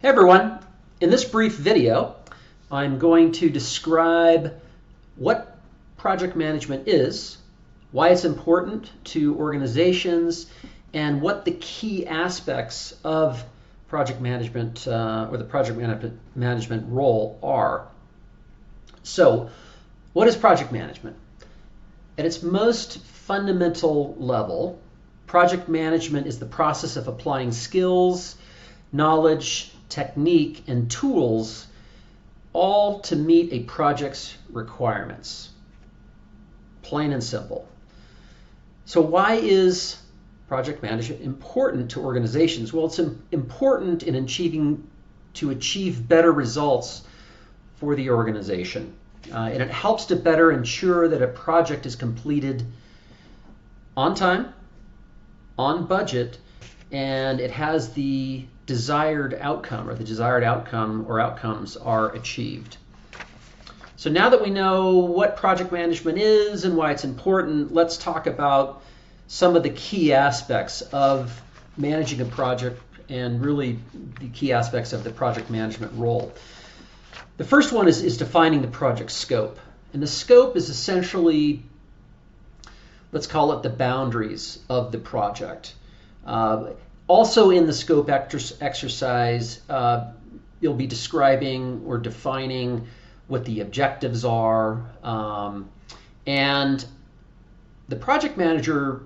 Hey everyone, in this brief video I'm going to describe what project management is, why it's important to organizations, and what the key aspects of project management or the project management role are. So, what is project management? At its most fundamental level, project management is the process of applying skills, knowledge, technique, and tools all to meet a project's requirements. Plain and simple. So why is project management important to organizations? Well, it's important in to achieve better results for the organization. And it helps to better ensure that a project is completed on time, on budget, and it has the desired outcome, or the desired outcome or outcomes are achieved. So now that we know what project management is and why it's important, let's talk about some of the key aspects of managing a project and really the key aspects of the project management role. The first one is defining the project scope. And the scope is essentially, let's call it the boundaries of the project. Also in the scope exercise, you'll be describing or defining what the objectives are. And the project manager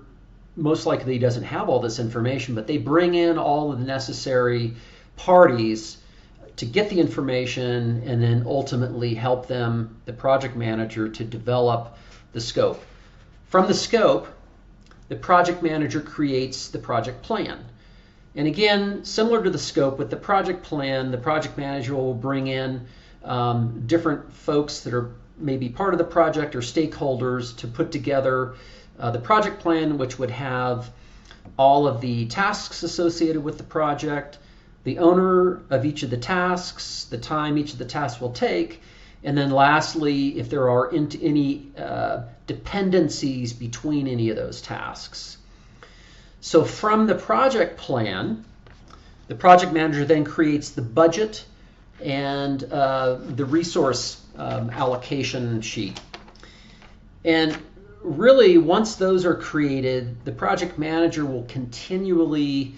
most likely doesn't have all this information, but they bring in all of the necessary parties to get the information and then ultimately help them, the project manager, to develop the scope. From the scope, the project manager creates the project plan. And again, similar to the scope, with the project plan, the project manager will bring in different folks that are maybe part of the project or stakeholders to put together the project plan, which would have all of the tasks associated with the project, the owner of each of the tasks, the time each of the tasks will take, and then lastly, if there are any dependencies between any of those tasks. So from the project plan, the project manager then creates the budget and the resource allocation sheet. And really, once those are created, the project manager will continually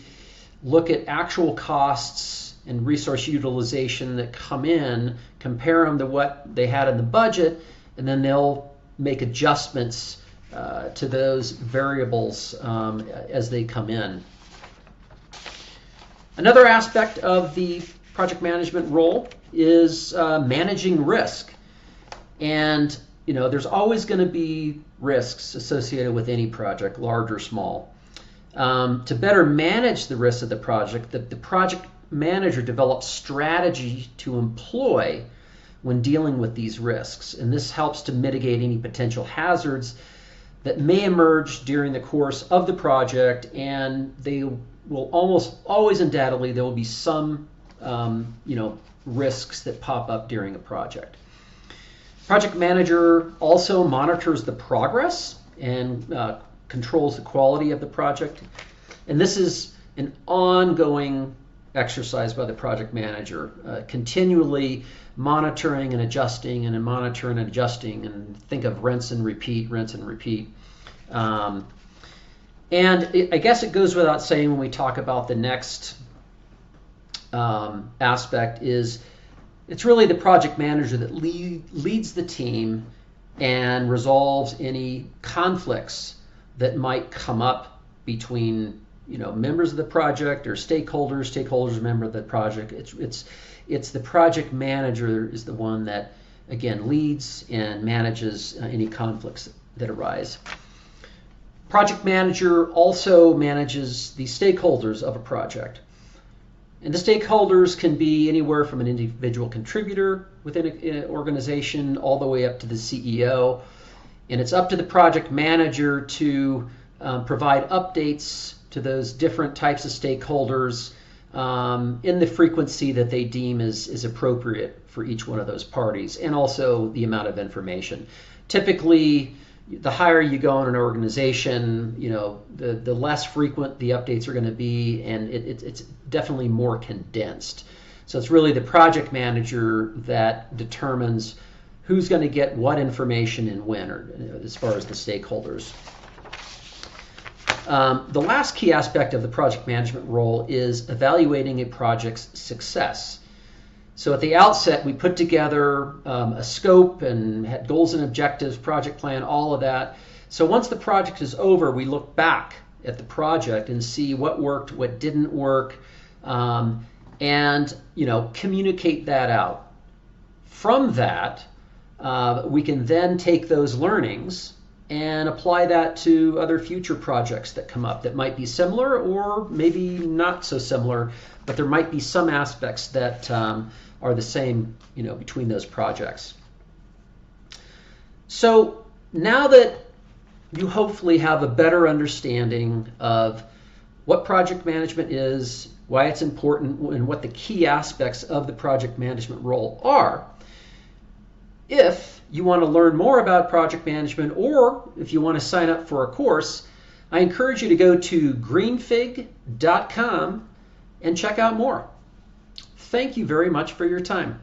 look at actual costs and resource utilization that come in, compare them to what they had in the budget, and then they'll make adjustments to those variables as they come in. Another aspect of the project management role is managing risk. And there's always going to be risks associated with any project, large or small. To better manage the risks of the project, the project manager develops strategy to employ when dealing with these risks. And this helps to mitigate any potential hazards that may emerge during the course of the project, and they will almost always undoubtedly there will be some risks that pop up during a project. Project manager also monitors the progress and controls the quality of the project, and this is an ongoing exercise by the project manager, continually monitoring and adjusting and monitoring and adjusting, and think of rinse and repeat, rinse and repeat. I guess it goes without saying when we talk about the next aspect is it's really the project manager that leads the team and resolves any conflicts that might come up between members of the project or stakeholders member of the project. It's the project manager is the one that again leads and manages any conflicts that arise. Project manager also manages the stakeholders of a project. And the stakeholders can be anywhere from an individual contributor within an organization all the way up to the CEO. And it's up to the project manager to provide updates to those different types of stakeholders in the frequency that they deem is appropriate for each one of those parties, and also the amount of information. Typically, the higher you go in an organization, the less frequent the updates are going to be, and it's definitely more condensed. So it's really the project manager that determines who's going to get what information and when, or as far as the stakeholders. The last key aspect of the project management role is evaluating a project's success. So at the outset, we put together a scope and had goals and objectives, project plan, all of that. So once the project is over, we look back at the project and see what worked, what didn't work, and communicate that out. From that, we can then take those learnings and apply that to other future projects that come up that might be similar or maybe not so similar, but there might be some aspects that are the same, between those projects. So now that you hopefully have a better understanding of what project management is, why it's important, and what the key aspects of the project management role are, if you want to learn more about project management, or if you want to sign up for a course, I encourage you to go to greenfig.com and check out more. Thank you very much for your time.